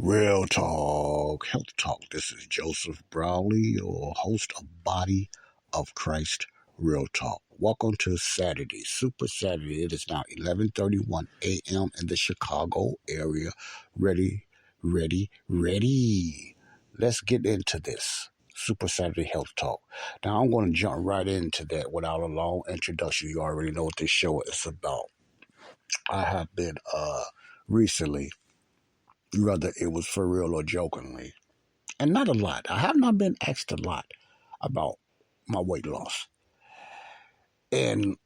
Real Talk, Health Talk. This is Joseph Browley, your host of Body of Christ Real Talk. Welcome to Saturday, Super Saturday. It is now 11:31 a.m. in the Chicago area. Ready. Let's get into this. Super Saturday Health Talk. Now, I'm going to jump right into that without a long introduction. You already know what this show is about. I have been recently, whether it was for real or jokingly, and not a lot. I have not been asked a lot about my weight loss. And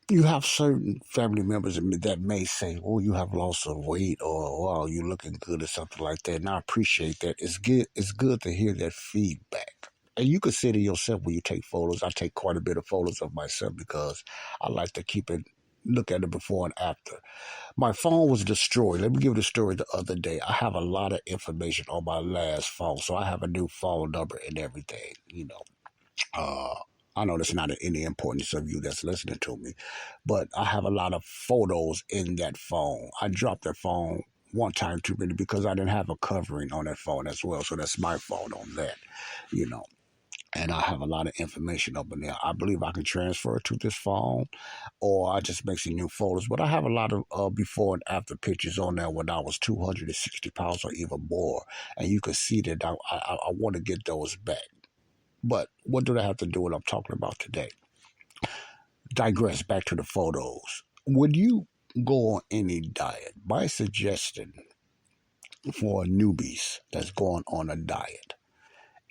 you have certain family members that may say, "Oh, you have lost some weight," or "Wow, you're looking good," or something like that. And I appreciate that. It's good. It's good to hear that feedback. And you consider yourself when you take photos. I take quite a bit of photos of myself because I like to look at it before and after. My phone was destroyed. Let me give you the story the other day. I have a lot of information on my last phone, so I have a new phone number and everything. Uh, I know that's not of any importance of you that's listening to me, but I have a lot of photos in that phone. I dropped that phone one time too many because I didn't have a covering on that phone as well, so that's my fault on that, you know. And I have a lot of information up in there. I believe I can transfer it to this phone, or I just make some new photos. But I have a lot of before and after pictures on there when I was 260 pounds or even more. And you can see that I want to get those back. But what do I have to do what I'm talking about today? Digress back to the photos. When you go on any diet, my suggestion for newbies that's going on a diet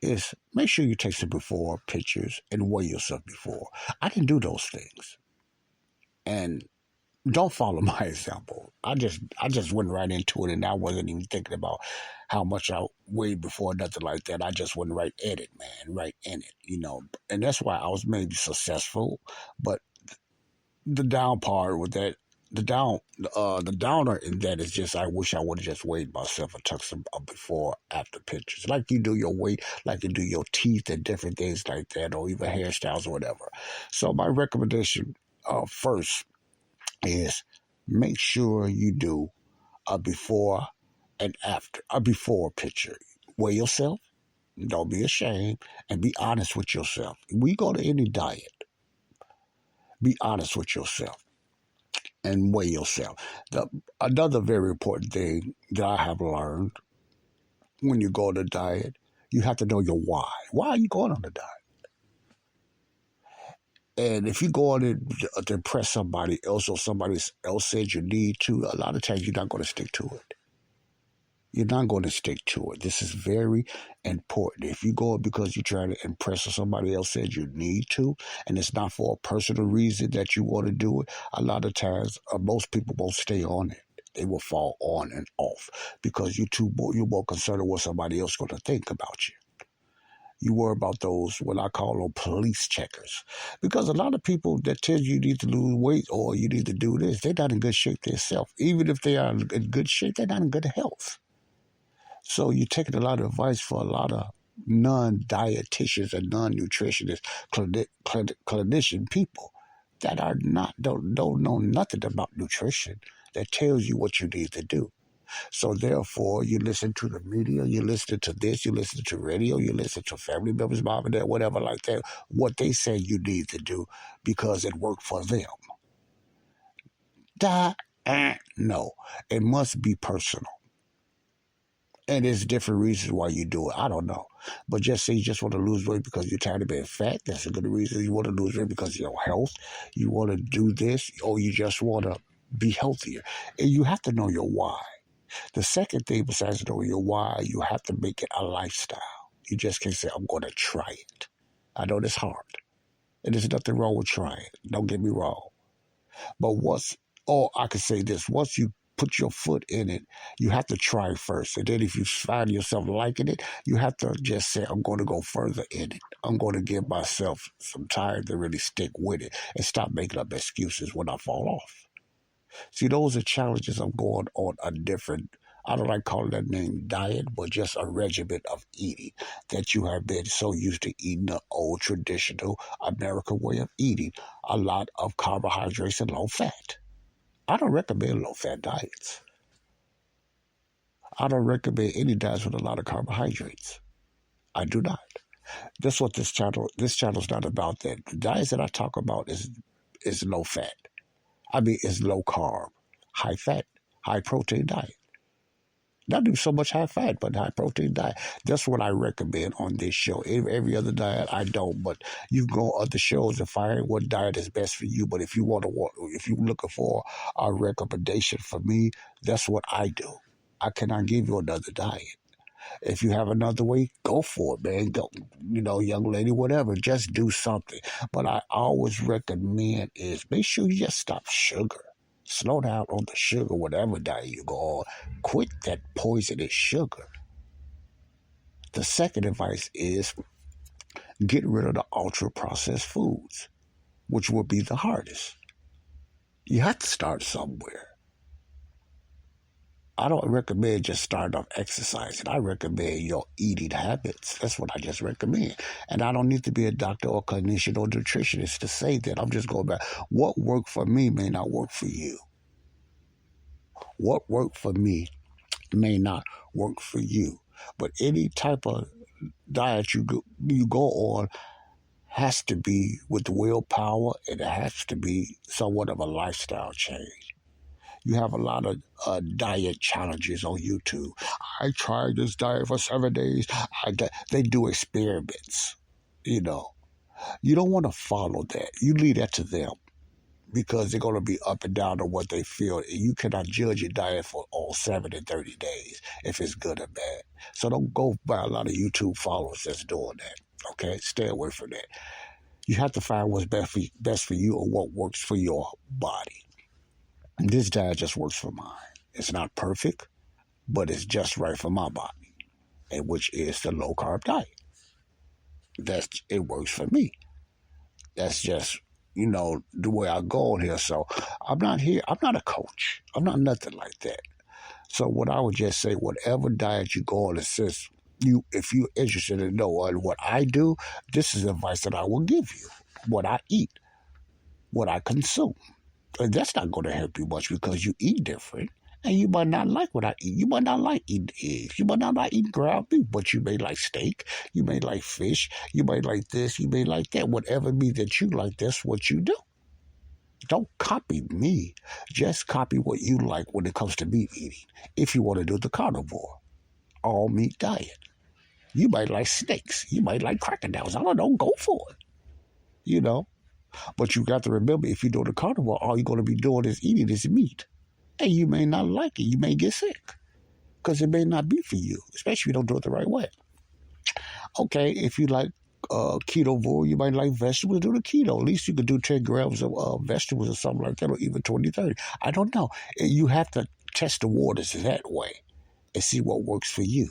is make sure you take some before pictures and weigh yourself before. I didn't do those things. And don't follow my example. I just went right into it, and I wasn't even thinking about how much I weighed before, nothing like that. I just went right in it, man, right in it. And that's why I was maybe successful. But the down part with that, the downer in that is just I wish I would have just weighed myself and took some before after pictures, like you do your weight, like you do your teeth and different things like that, or even hairstyles or whatever. So my recommendation first is make sure you do a before and after, a before picture. Weigh yourself, don't be ashamed, and be honest with yourself. We go to any diet, be honest with yourself and weigh yourself. Another very important thing that I have learned when you go on a diet, you have to know your why. Why are you going on a diet? And if you go on it to impress somebody else or somebody else said you need to, a lot of times you're not going to stick to it. You're not going to stick to it. This is very important. If you go because you're trying to impress or somebody else said you need to, and it's not for a personal reason that you want to do it, a lot of times most people won't stay on it. They will fall on and off because you're more concerned with what somebody else is going to think about you. You worry about those, what I call them police checkers. Because a lot of people that tell you need to lose weight or you need to do this, they're not in good shape themselves. Even if they are in good shape, they're not in good health. So you're taking a lot of advice for a lot of non-dietitians and non-nutritionists, clinician people that are not don't know nothing about nutrition that tells you what you need to do. So therefore, you listen to the media, you listen to this, you listen to radio, you listen to family members, mom and dad, whatever like that, what they say you need to do because it worked for them. No, it must be personal. And there's different reasons why you do it. I don't know. But just say you just want to lose weight because you're tired of being fat. That's a good reason. You want to lose weight because of your health. You want to do this, or you just want to be healthier. And you have to know your why. The second thing besides knowing your why, you have to make it a lifestyle. You just can't say, I'm going to try it. I know it's hard. And there's nothing wrong with trying. Don't get me wrong. But I can say this, once you put your foot in it, you have to try first. And then if you find yourself liking it, you have to just say, I'm going to go further in it. I'm going to give myself some time to really stick with it and stop making up excuses when I fall off. See, those are challenges of going on a different, I don't like calling that name diet, but just a regimen of eating that you have been so used to eating the old traditional American way of eating. A lot of carbohydrates and low fat. I don't recommend low fat diets. I don't recommend any diets with a lot of carbohydrates. I do not. That's what this channel's not about. That the diets that I talk about is low fat. I mean, it's low carb, high fat, high protein diet. Not do so much high fat, but high protein diet. That's what I recommend on this show. Every other diet I don't, but you can go on other shows and find what diet is best for you. But if you if you're looking for a recommendation for me, that's what I do. I cannot give you another diet. If you have another way, go for it, man. Go, young lady, whatever. Just do something. But I always recommend is make sure you just stop sugar. Slow down on the sugar, whatever diet you go on. Quit that poisonous sugar. The second advice is get rid of the ultra processed foods, which will be the hardest. You have to start somewhere. I don't recommend just starting off exercising. I recommend your eating habits. That's what I just recommend. And I don't need to be a doctor or clinician or nutritionist to say that. I'm just going back. What worked for me may not work for you. What worked for me may not work for you. But any type of diet you go on has to be with willpower, and it has to be somewhat of a lifestyle change. You have a lot of diet challenges on YouTube. I tried this diet for 7 days. They do experiments. You don't want to follow that. You leave that to them because they're going to be up and down on what they feel. You cannot judge your diet for all 7 and 30 days if it's good or bad. So don't go by a lot of YouTube followers that's doing that. Okay, stay away from that. You have to find what's best for you or what works for your body. This diet just works for mine. It's not perfect, but it's just right for my body, and which is the low carb diet. It works for me. That's just the way I go on here. So I'm not a coach. I'm not nothing like that. So what I would just say, whatever diet you go on, if you're interested in knowing what I do, this is advice that I will give you. What I eat, what I consume. And that's not going to help you much because you eat different. And you might not like what I eat. You might not like eating eggs. You might not like eating ground beef, but you may like steak. You may like fish. You may like this. You may like that. Whatever meat that you like, that's what you do. Don't copy me. Just copy what you like when it comes to meat eating. If you want to do the carnivore, all meat diet. You might like snakes. You might like crocodiles. I don't know. Go for it. But you got to remember, if you do the carnivore, all you're going to be doing is eating this meat. And you may not like it. You may get sick because it may not be for you, especially if you don't do it the right way. Okay, if you like ketovore, you might like vegetables, do the keto. At least you could do 10 grams of vegetables or something like that, or even 20, 30. I don't know. You have to test the waters that way and see what works for you.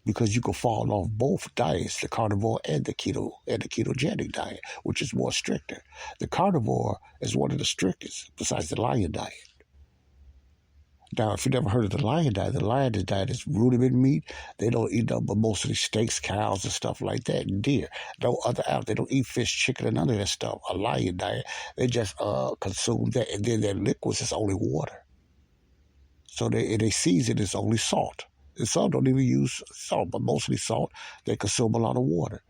Because you can fall off both diets, the carnivore and the ketogenic diet, which is more stricter. The carnivore is one of the strictest, besides the lion diet. Now, if you never heard of the lion diet is ruminant meat. They don't eat but mostly steaks, cows, and stuff like that, and deer. No other out. They don't eat fish, chicken, and none of that stuff. A lion diet, they just consume that, and then their liquids is only water. So they season is only salt. And some don't even use salt, but mostly salt. They consume a lot of water.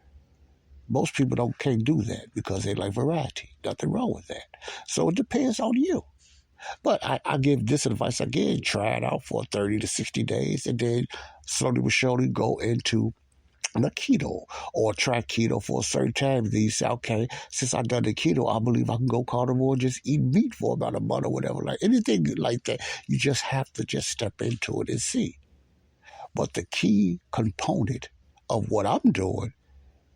Most people can't do that because they like variety. Nothing wrong with that. So it depends on you. But I give this advice again. Try it out for 30 to 60 days and then slowly but surely go into the keto or try keto for a certain time. Then you say, okay, since I've done the keto, I believe I can go carnivore and just eat meat for about a month or whatever. Like anything like that, you just have to just step into it and see. But the key component of what I'm doing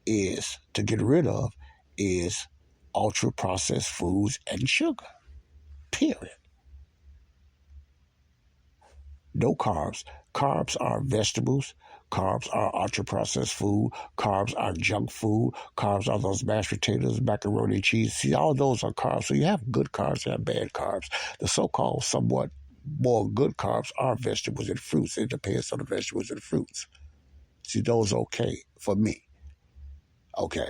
is to get rid of is ultra processed foods and sugar. Period. No carbs. Carbs are vegetables. Carbs are ultra processed food. Carbs are junk food. Carbs are those mashed potatoes, macaroni and cheese. See, all those are carbs. So you have good carbs, you have bad carbs. The so-called somewhat more good carbs are vegetables and fruits. It depends on the vegetables and fruits. See, those okay for me. Okay.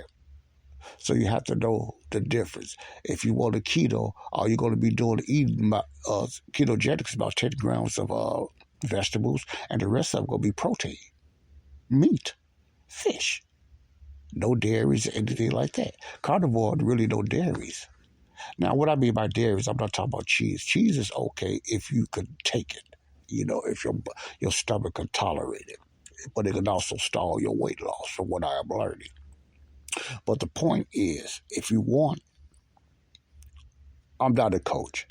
So you have to know the difference. If you want a keto, all you're going to be doing eating ketogenics about 10 grams of vegetables, and the rest of them going to be protein, meat, fish. No dairies or anything like that. Carnivore, really no dairies. Now, what I mean by dairies, I'm not talking about cheese. Cheese is okay if you could take it, if your stomach can tolerate it. But it can also stall your weight loss, from what I am learning. But the point is, if you want, I'm not a coach,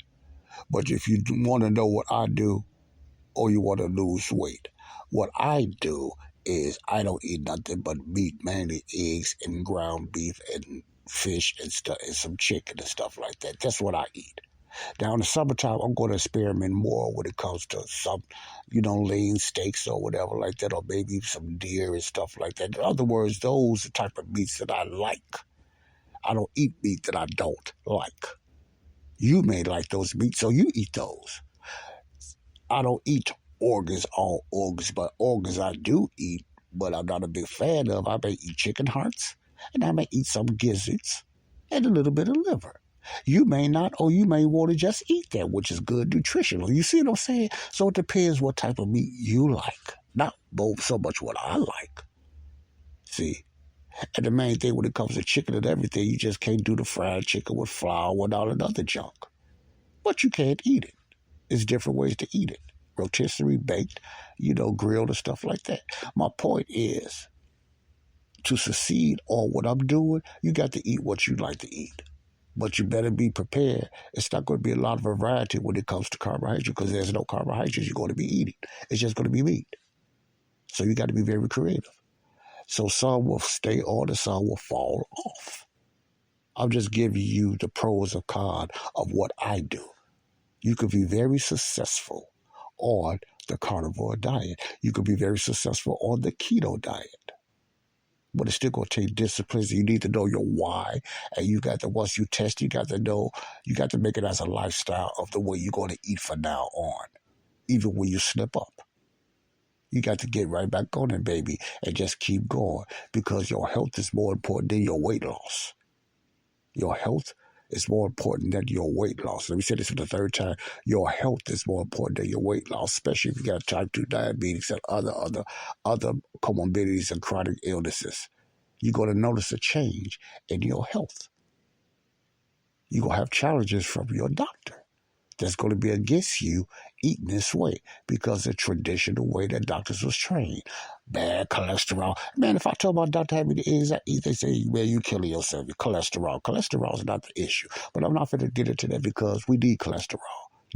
but if you want to know what I do, or you want to lose weight, what I do is I don't eat nothing but meat, mainly eggs and ground beef and fish and stuff, and some chicken and stuff like that. That's what I eat. Now in the summertime, I'm going to experiment more when it comes to some, lean steaks or whatever like that, or maybe some deer and stuff like that. In other words, those are the type of meats that I like. I don't eat meat that I don't like. You may like those meats, so you eat those. I don't eat all organs, but organs I do eat, but I'm not a big fan of. I may eat chicken hearts, and I may eat some gizzards, and a little bit of liver. You may not, or you may want to just eat that, which is good nutritional. You see what I'm saying? So it depends what type of meat you like, not both so much what I like. See? And the main thing when it comes to chicken and everything, you just can't do the fried chicken with flour and all that other junk. But you can't eat it. There's different ways to eat it. Rotisserie, baked, grilled and stuff like that. My point is, to succeed on what I'm doing, you got to eat what you like to eat. But you better be prepared. It's not going to be a lot of variety when it comes to carbohydrates, because there's no carbohydrates you're going to be eating. It's just going to be meat. So you got to be very creative. So some will stay on and some will fall off. I'm just giving you the pros and cons of what I do. You could be very successful on the carnivore diet. You could be very successful on the keto diet. But it's still going to take discipline. So you need to know your why. And you got to, once you test, you got to make it as a lifestyle of the way you're going to eat from now on, even when you slip up. You got to get right back on it, baby, and just keep going, because your health is more important than your weight loss. Your health is more important than your weight loss. Let me say this for the third time. Your health is more important than your weight loss, especially if you got type 2 diabetes and other comorbidities and chronic illnesses. You're going to notice a change in your health. You're going to have challenges from your doctor that's going to be against you eating this way, because the traditional way that doctors was trained. Bad cholesterol. Man, if I tell my doctor how many eggs I eat, they say, man, you killing yourself. Your cholesterol. Cholesterol is not the issue. But I'm not going to get into that, because we need cholesterol.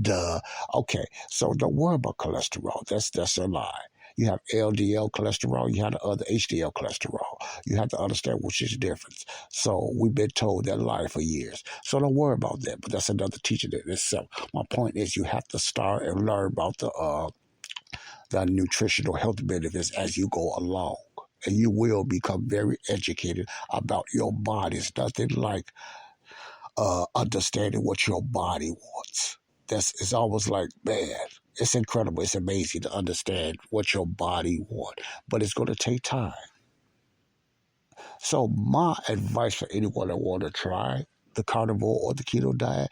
Duh. Okay, so don't worry about cholesterol. That's a lie. You have LDL cholesterol, you have the other HDL cholesterol. You have to understand which is the difference. So we've been told that lie for years. So don't worry about that, but that's another teaching in itself. My point is, you have to start and learn about the nutritional health benefits as you go along. And you will become very educated about your body. It's nothing like understanding what your body wants. It's almost like, man, it's incredible. It's amazing to understand what your body wants, but it's going to take time. So my advice for anyone that want to try the carnivore or the keto diet,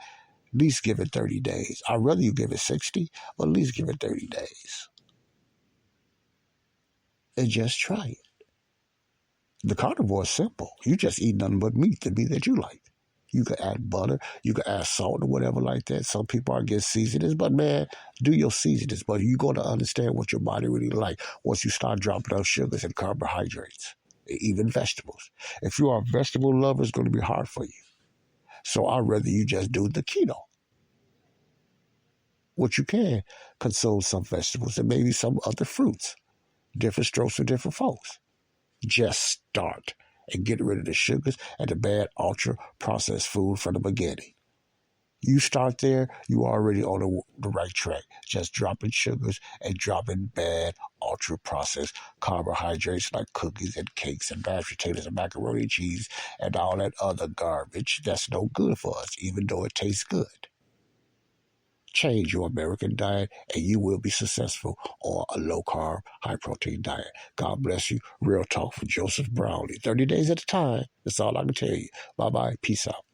at least give it 30 days. I'd rather you give it 60, but at least give it 30 days. And just try it. The carnivore is simple. You just eat nothing but meat, the meat that you like. You can add butter, you can add salt or whatever like that. Some people are against seasonings, but man, do your seasonings. But you're going to understand what your body really like once you start dropping out sugars and carbohydrates, even vegetables. If you are a vegetable lover, it's going to be hard for you. So I'd rather you just do the keto. What you can, consume some vegetables and maybe some other fruits. Different strokes for different folks. Just start and get rid of the sugars and the bad ultra-processed food from the beginning. You start there, you are already on the right track. Just dropping sugars and dropping bad ultra-processed carbohydrates like cookies and cakes and mashed potatoes and macaroni and cheese and all that other garbage that's no good for us, even though it tastes good. Change your American diet and you will be successful on a low-carb, high-protein diet. God bless you. Real talk for Joseph Brownlee. 30 days at a time. That's all I can tell you. Bye-bye. Peace out.